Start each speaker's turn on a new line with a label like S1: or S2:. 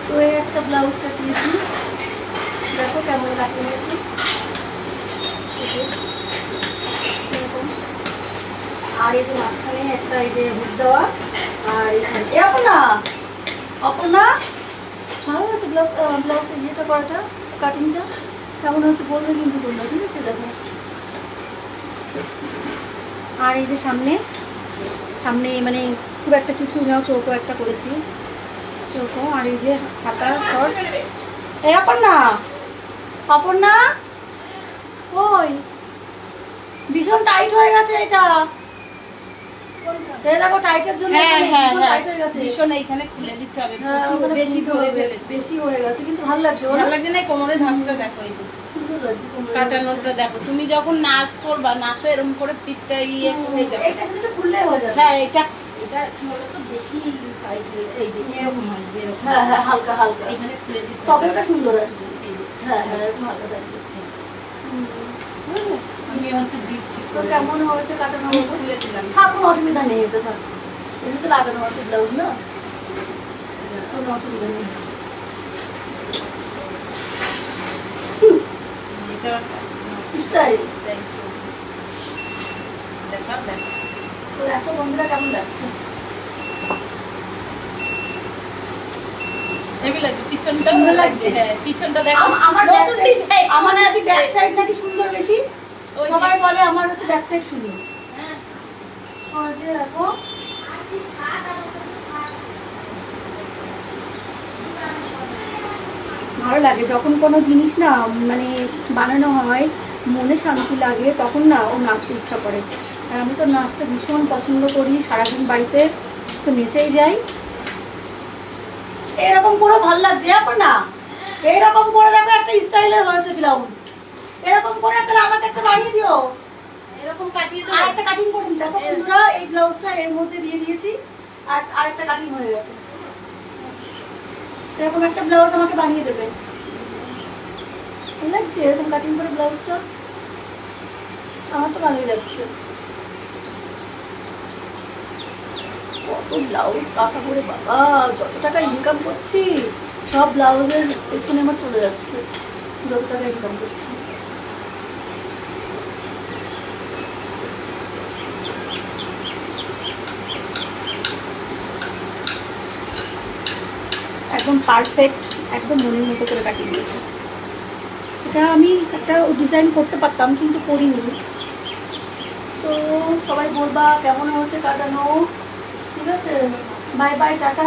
S1: তো এই একটা ব্লাউজ কাটিয়েছি, দেখো কেমন কাটিয়েছি এরকম। আর এই যে মাঝখানে একটা এই যে হুক দেওয়া, আর এখানে এ অপর্ণা, অপর্ণা ভালো হয়েছে ব্লাউজের ইয়েটা করাটা, কাটিংটা কেমন হচ্ছে বলবে কিন্তু তোমরা, ঠিক আছে? দেখো, আর এই যে সামনে সামনে মানে খুব একটা কিছু নাও, চৌকো একটা করেছি, চৌকো। আর এই যে হাতা শর্ট। এই অপর্ণা, অপর্ণা ওই ভীষণ টাইট হয়ে গেছে এটা, দেখো টাইটের জন্য টাইট হয়ে গেছে
S2: ভীষণ। এইখানে খুলে দিতে হবে,
S1: বেশি ধরে বেশি হয়ে গেছে, কিন্তু ভালো লাগছে।
S2: ভালো লাগছে না? কোমরের ভাঁজটা দেখো, এই
S1: সুন্দর লাগছে
S2: কাটানোটা দেখো। তুমি যখন নাচ করবা, নাচে এরকম করে পিঠটা ইয়ে হয়ে যাবে।
S1: এটা শুধু খুললে হয়ে যাবে।
S2: হ্যাঁ, এটা এটা কি বলতো, বেশি টাইট হয়ে এই যে এরকম হয়, এরকম।
S1: হ্যাঁ হ্যাঁ, হালকা হালকা
S2: এখানে খুলে দিতে
S1: তবে
S2: হবে।
S1: ওটা সুন্দর আসবে। হ্যাঁ হ্যাঁ, ভালো লাগছে।
S2: আমি হচ্ছে দিচ্ছি
S1: তো কেমন হয়েছে কাটানো?
S2: খুলে দিলাম।
S1: থাক, কোনো অসুবিধা নেই, এটা থাক, এটা তো লাগানো আছে ব্লাউজ না, কোনো অসুবিধা নেই।
S2: এটা
S1: স্টাইল
S2: দেখা দেখো।
S1: তো দেখো বন্ধুরা কেমন যাচ্ছে।
S2: হেভি লাগছে, পিছনটা
S1: সুন্দর লাগছে।
S2: হ্যাঁ, পিছনটা দেখো।
S1: আমার
S2: নতুন design।
S1: আমার নাকি ব্যাক সাইড নাকি সুন্দর বেশি,
S2: ওই যে।
S1: সবাই বলে আমার হচ্ছে ব্যাক সাইড সুন্দর।
S2: হ্যাঁ।
S1: ওই যে দেখো, ভালো লাগে যখন কোনো জিনিস না মানে বানানো হয়, মনে শান্তি লাগে, তখন না ও নাচতে ইচ্ছা করে। আর আমি তো নাচতে ভীষণ পছন্দ করি, সারাদিন বাড়িতে তো নেচেই যাই। এরকম করে ভালো লাগছে এখন না, এরকম করে দেখো একটা স্টাইলের হয়েছে ব্লাউজ, এরকম করে তাহলে আমাকে একটা বানিয়ে দিও,
S2: এরকম কাটিয়ে
S1: আর
S2: দাও।
S1: একটা কাটিং করে দিই। দেখো বন্ধুরা, এই ব্লাউজটা এর মধ্যে দিয়ে দিয়েছি, আর আরেকটা কাটিং হয়ে গেছে। এরকম একটা ব্লাউজ আমাকে বানিয়ে দেবে, ঠিক লাগছে? এরকম কাটিং করে ব্লাউজটা আমার তো ভালোই লাগছে। কত ব্লাউজ কাটা করে বাবা, যত টাকা ইনকাম করছি সব ব্লাউজের পেছনে আমার চলে যাচ্ছে, যত টাকা ইনকাম করছি। একদম পারফেক্ট, একদম মনের মতো করে কাটিয়ে দিয়েছে। এটা আমি একটা ডিজাইন করতে পারতাম কিন্তু করিনি। তো সবাই বলবা কেমন হয়েছে কাটানো, ঠিক আছে? Bye bye, tata.